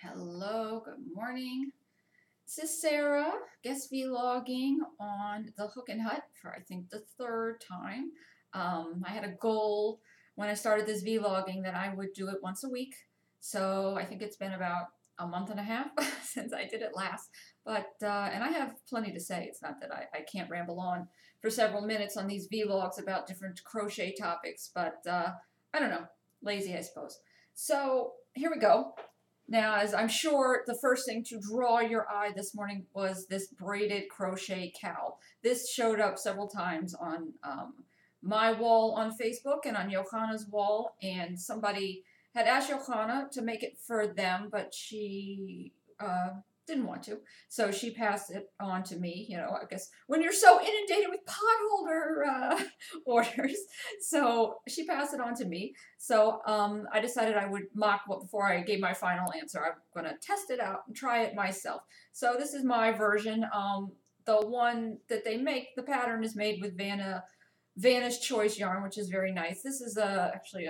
Hello, good morning. This is Sarah, guest vlogging on the Hook and Hut for I think the third time. I had a goal when I started this vlogging that I would do it once a week. So I think it's been about a month and a half since I did it last. And I have plenty to say. It's not that I can't ramble on for several minutes on these vlogs about different crochet topics, but I don't know, lazy I suppose. So here we go. Now, as I'm sure the first thing to draw your eye this morning was this braided crochet cowl. This showed up several times on my wall on Facebook and on Johanna's wall, and somebody had asked Johanna to make it for them, but she didn't want to. So she passed it on to me. You know, I guess when you're so inundated with potholder orders. So she passed it on to me. So I decided I would mock what before I gave my final answer. I'm going to test it out and try it myself. So this is my version. The one that they make, the pattern is made with Vanna's Choice yarn, which is very nice. This is actually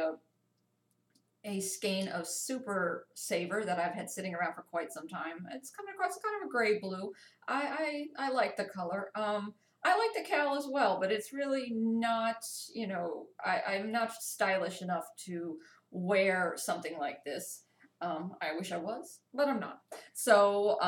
a skein of Super Saver that I've had sitting around for quite some time. It's coming across kind of a gray blue. I like the color. I like the cowl as well, but it's really not, you know, I'm not stylish enough to wear something like this. I wish I was, but I'm not. So,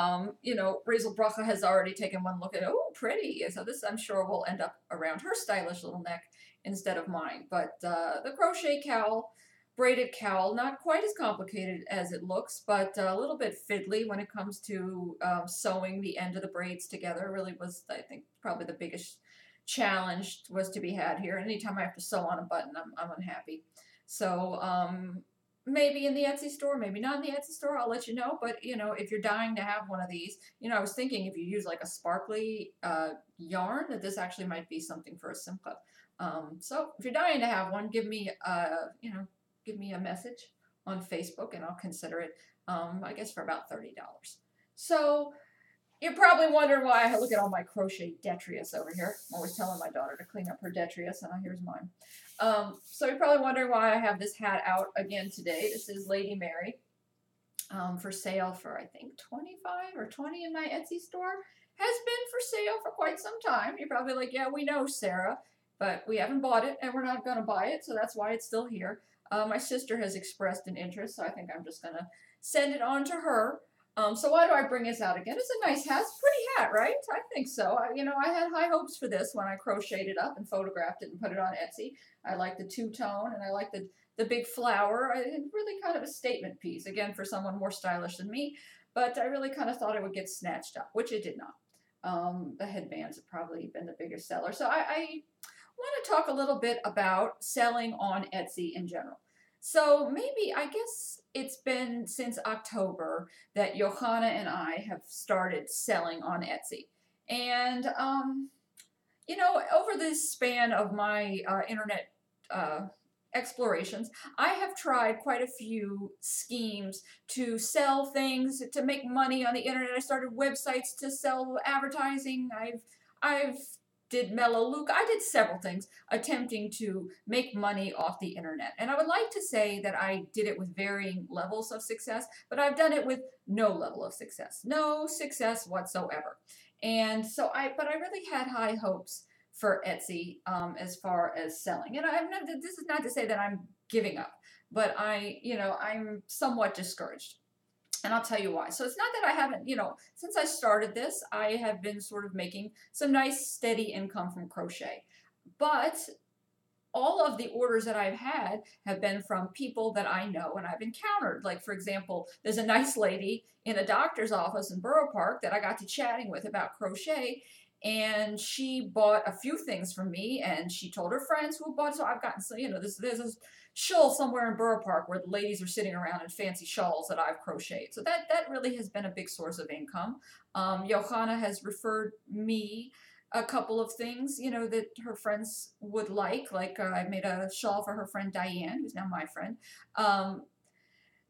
you know, Razel Bracha has already taken one look at, oh, pretty. So this, I'm sure, will end up around her stylish little neck instead of mine. But the crochet cowl, braided cowl, not quite as complicated as it looks, but a little bit fiddly when it comes to sewing the end of the braids together. Really was, I think, probably the biggest challenge was to be had here. Anytime I have to sew on a button, I'm unhappy. So maybe in the Etsy store, maybe not in the Etsy store, I'll let you know. But, you know, if you're dying to have one of these, you know, I was thinking if you use like a sparkly yarn, that this actually might be something for a simcha. So if you're dying to have one, give me, you know, give me a message on Facebook and I'll consider it, I guess for about $30. So you're probably wondering why I look at all my crochet detritus over here. I'm always telling my daughter to clean up her detritus, and here's mine. So you're probably wondering why I have this hat out again today. This is Lady Mary, for sale for I think 25 or 20 in my Etsy store. Has been for sale for quite some time. You're probably like, yeah, we know, Sarah, but we haven't bought it and we're not going to buy it, so that's why it's still here. My sister has expressed an interest, so I think I'm just going to send it on to her. So why do I bring this out again? It's a nice hat. It's a pretty hat, right? I think so. You know, I had high hopes for this when I crocheted it up and photographed it and put it on Etsy. I like the two-tone and I like the big flower. It's really kind of a statement piece, again, for someone more stylish than me. But I really kind of thought it would get snatched up, which it did not. The headbands have probably been the biggest seller. So I want to talk a little bit about selling on Etsy in general. So maybe, I guess it's been since October that Johanna and I have started selling on Etsy. And, you know, over this span of my internet explorations, I have tried quite a few schemes to sell things, to make money on the internet. I started websites to sell advertising. I've did Melaleuca. I did several things attempting to make money off the internet. And I would like to say that I did it with varying levels of success, but I've done it with no level of success. No success whatsoever. And so but I really had high hopes for Etsy as far as selling. And this is not to say that I'm giving up, but you know, I'm somewhat discouraged. And I'll tell you why. So it's not that I haven't, you know, since I started this, I have been sort of making some nice steady income from crochet. But all of the orders that I've had have been from people that I know and I've encountered. Like, for example, there's a nice lady in a doctor's office in Borough Park that I got to chatting with about crochet. And she bought a few things from me, and she told her friends who bought. So I've gotten, so you know, there's a shawl somewhere in Borough Park where the ladies are sitting around in fancy shawls that I've crocheted. So that really has been a big source of income. Johanna has referred me a couple of things, you know, that her friends would like. Like I made a shawl for her friend Diane, who's now my friend.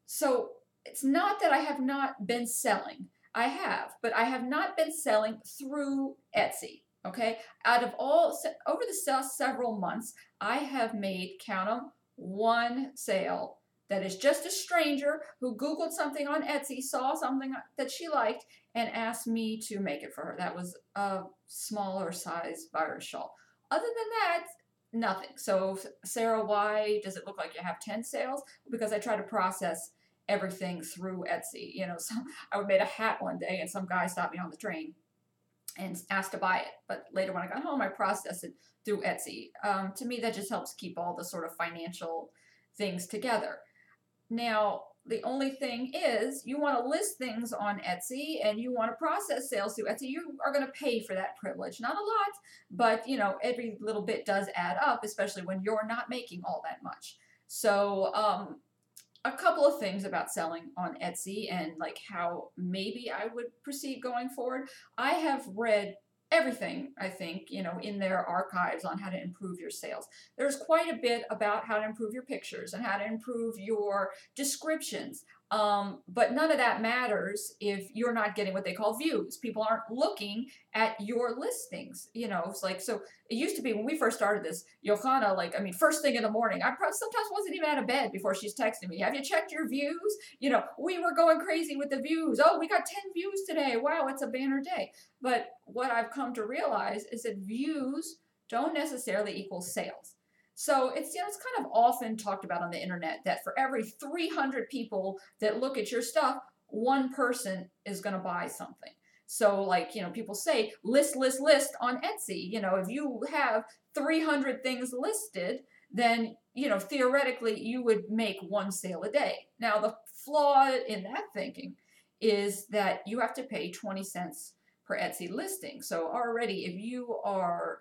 So it's not that I have not been selling. I have, but I have not been selling through Etsy, okay? Out of over the several months, I have made, count them, one sale that is just a stranger who Googled something on Etsy, saw something that she liked, and asked me to make it for her. That was a smaller size virus shawl. Other than that, nothing. So, Sarah, why does it look like you have 10 sales? Because I try to process everything through Etsy. So I made a hat one day and some guy stopped me on the train and asked to buy it. But later when I got home, I processed it through Etsy. To me, that just helps keep all the sort of financial things together. Now, the only thing is, you want to list things on Etsy and you want to process sales through Etsy. You are going to pay for that privilege. Not a lot, but every little bit does add up, especially when you're not making all that much. So, a couple of things about selling on Etsy and like how maybe I would proceed going forward. I have read everything, I think, in their archives on how to improve your sales. There's quite a bit about how to improve your pictures and how to improve your descriptions. But none of that matters if you're not getting what they call views. People aren't looking at your listings. It's like, so it used to be when we first started this, Johanna, first thing in the morning, I sometimes wasn't even out of bed before she's texting me. Have you checked your views? We were going crazy with the views. Oh, we got 10 views today. Wow, it's a banner day. But what I've come to realize is that views don't necessarily equal sales. So it's kind of often talked about on the internet that for every 300 people that look at your stuff, one person is going to buy something. So people say list on Etsy. If you have 300 things listed, then theoretically you would make one sale a day. Now the flaw in that thinking is that you have to pay 20 cents per Etsy listing. So already if you are,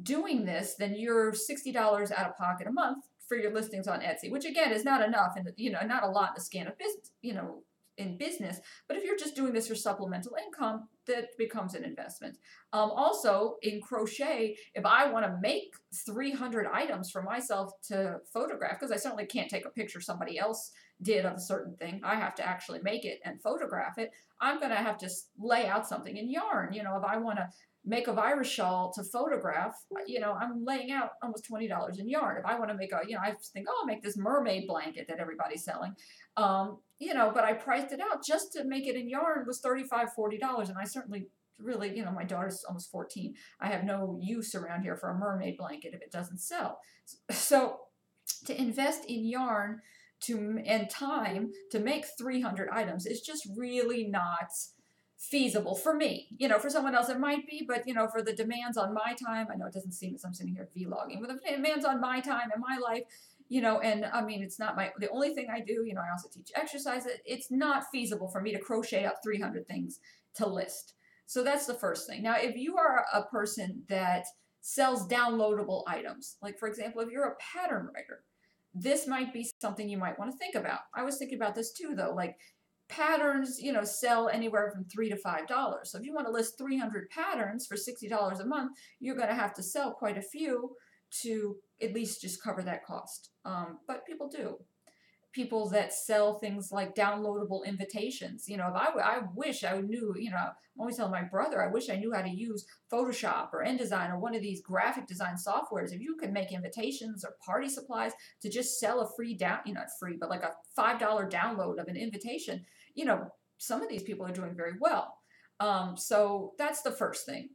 doing this, then you're $60 out of pocket a month for your listings on Etsy, which again is not enough and not a lot in the scan of business, in business. But if you're just doing this for supplemental income, that becomes an investment. Also in crochet, if I want to make 300 items for myself to photograph, because I certainly can't take a picture somebody else did of a certain thing, I have to actually make it and photograph it. I'm going to have to lay out something in yarn. If I want to make a virus shawl to photograph, I'm laying out almost $20 in yarn. If I want to make I just think, oh, I'll make this mermaid blanket that everybody's selling. But I priced it out just to make it in yarn was $35, $40. And I certainly really, my daughter's almost 14. I have no use around here for a mermaid blanket if it doesn't sell. So to invest in yarn and time to make 300 items is just really not feasible for me. For someone else it might be, but for the demands on my time, I know it doesn't seem as I'm sitting here vlogging, but the demands on my time and my life, and I mean, it's not the only thing I do. I also teach exercise. It's not feasible for me to crochet up 300 things to list. So that's the first thing. Now, if you are a person that sells downloadable items, like for example, if you're a pattern writer, this might be something you might want to think about. I was thinking about this too, though. Like patterns, sell anywhere from $3 to $5. So if you want to list 300 patterns for $60 a month, you're going to have to sell quite a few to at least just cover that cost. But people do. People that sell things like downloadable invitations. If I wish I knew, I'm always telling my brother, I wish I knew how to use Photoshop or InDesign or one of these graphic design softwares. If you can make invitations or party supplies to just sell a free not free, but like a $5 download of an invitation, some of these people are doing very well. So that's the first thing,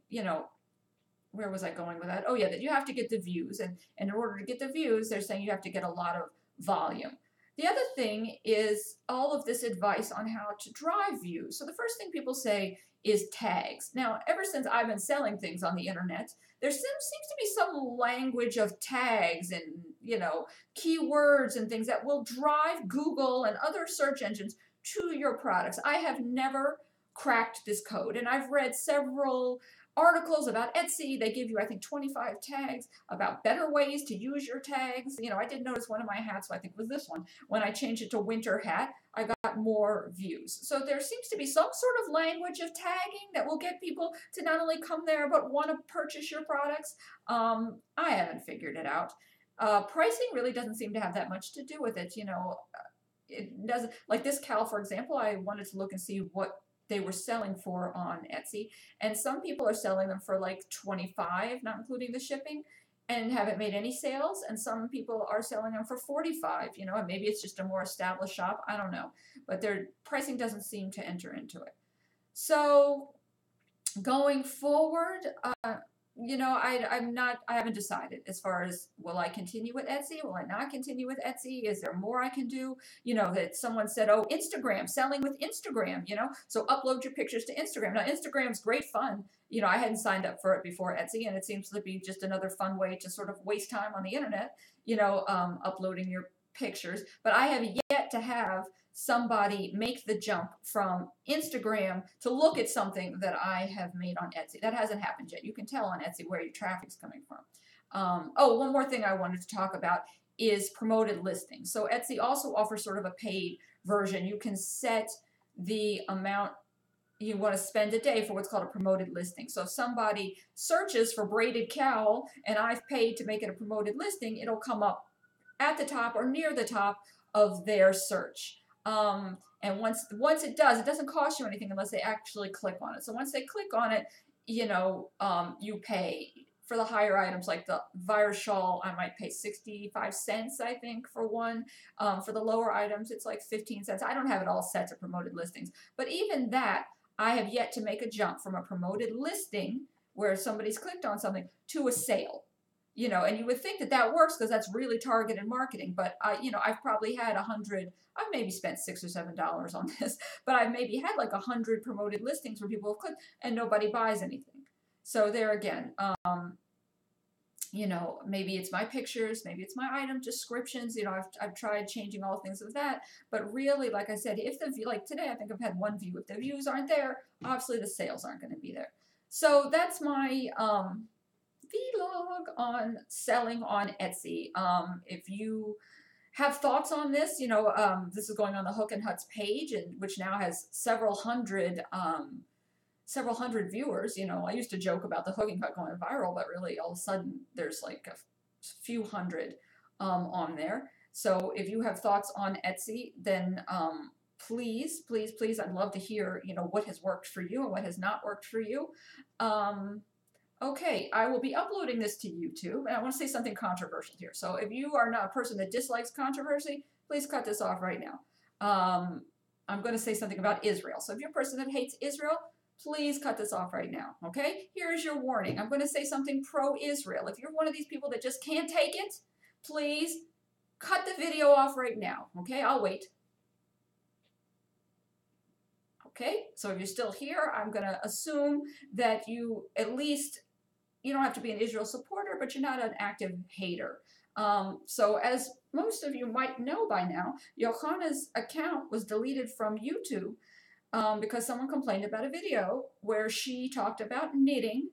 where was I going with that? Oh yeah, that you have to get the views. And in order to get the views, they're saying you have to get a lot of volume. The other thing is all of this advice on how to drive views. So the first thing people say is tags. Now, ever since I've been selling things on the internet, there seems to be some language of tags and, keywords and things that will drive Google and other search engines to your products. I have never cracked this code, and I've read several articles about Etsy. They give you, I think, 25 tags about better ways to use your tags. I did notice one of my hats, I think it was this one, when I changed it to winter hat, I got more views. So there seems to be some sort of language of tagging that will get people to not only come there, but want to purchase your products. I haven't figured it out. Pricing really doesn't seem to have that much to do with it. It doesn't, like this cowl, for example, I wanted to look and see what they were selling for on Etsy, and some people are selling them for like $25, not including the shipping, and haven't made any sales, and some people are selling them for 45, you know, and maybe it's just a more established shop, I don't know, but their pricing doesn't seem to enter into it. So going forward, you know, I haven't decided as far as, will I continue with Etsy? Will I not continue with Etsy? Is there more I can do? You know, that someone said, oh, Instagram, selling with Instagram, you know, so upload your pictures to Instagram. Now, Instagram's great fun. You know, I hadn't signed up for it before Etsy, and it seems to be just another fun way to sort of waste time on the internet, you know, uploading your pictures. But I have yet to have somebody make the jump from Instagram to look at something that I have made on Etsy. That hasn't happened yet. You can tell on Etsy where your traffic's coming from. Oh, one more thing I wanted to talk about is promoted listings. So Etsy also offers sort of a paid version. You can set the amount you want to spend a day for what's called a promoted listing. So if somebody searches for braided cowl and I've paid to make it a promoted listing, it'll come up at the top or near the top of their search. And once it does, it doesn't cost you anything unless they actually click on it. So once they click on it, you know, you pay. For the higher items like the virus shawl, I might pay 65 cents, I think, for one. For the lower items, it's like 15 cents. I don't have it all set to promoted listings. But even that, I have yet to make a jump from a promoted listing where somebody's clicked on something to a sale. You know, and you would think that that works because that's really targeted marketing. But you know, I've probably had I've maybe spent $6 or $7 on this, but I've maybe had like 100 promoted listings where people have clicked and nobody buys anything. So there again, you know, maybe it's my pictures, maybe it's my item descriptions. You know, I've tried changing all things of that, but really, like I said, if the view, like today, I think I've had one view. If the views aren't there, obviously the sales aren't going to be there. So that's my vlog on selling on Etsy. If you have thoughts on this, you know, this is going on the Hook and Huts page, and which now has several hundred viewers. You know, I used to joke about the Hook and Hut going viral, but really all of a sudden there's like a few hundred on there. So if you have thoughts on Etsy, then please, please, please, I'd love to hear, you know, what has worked for you and what has not worked for you. Okay, I will be uploading this to YouTube, and I want to say something controversial here. So if you are not a person that dislikes controversy, please cut this off right now. I'm going to say something about Israel. So if you're a person that hates Israel, please cut this off right now, okay? Here's your warning. I'm going to say something pro-Israel. If you're one of these people that just can't take it, please cut the video off right now, okay? I'll wait. Okay, so if you're still here, I'm going to assume that you at least, you don't have to be an Israel supporter, but you're not an active hater. So as most of you might know by now, Johanna's account was deleted from YouTube because someone complained about a video where she talked about knitting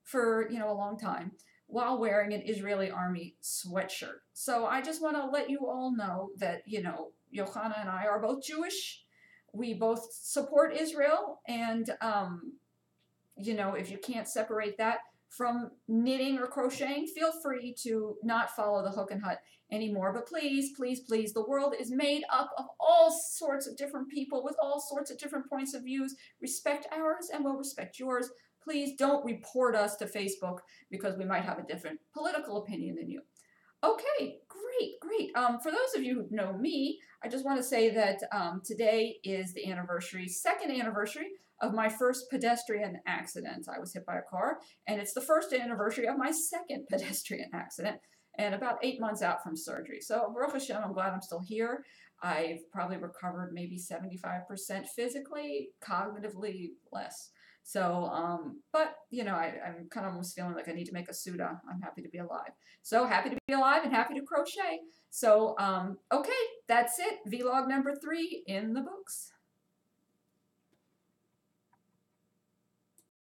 for, you know, a long time while wearing an Israeli army sweatshirt. So I just want to let you all know that, you know, Johanna and I are both Jewish. We both support Israel, and, you know, if you can't separate that from knitting or crocheting, feel free to not follow the Hook and Hut anymore. But please, please, please, the world is made up of all sorts of different people with all sorts of different points of views. Respect ours and we'll respect yours. Please don't report us to Facebook because we might have a different political opinion than you. Okay, great, great. For those of you who know me, I just want to say that today is the second anniversary of my first pedestrian accident. I was hit by a car, and it's the first anniversary of my second pedestrian accident, and about 8 months out from surgery. So, Baruch Hashem, I'm glad I'm still here. I've probably recovered maybe 75% physically, cognitively less. So, but, you know, I'm kind of almost feeling like I need to make a Suda. I'm happy to be alive. So happy to be alive and happy to crochet. So, okay, that's it. Vlog number 3 in the books.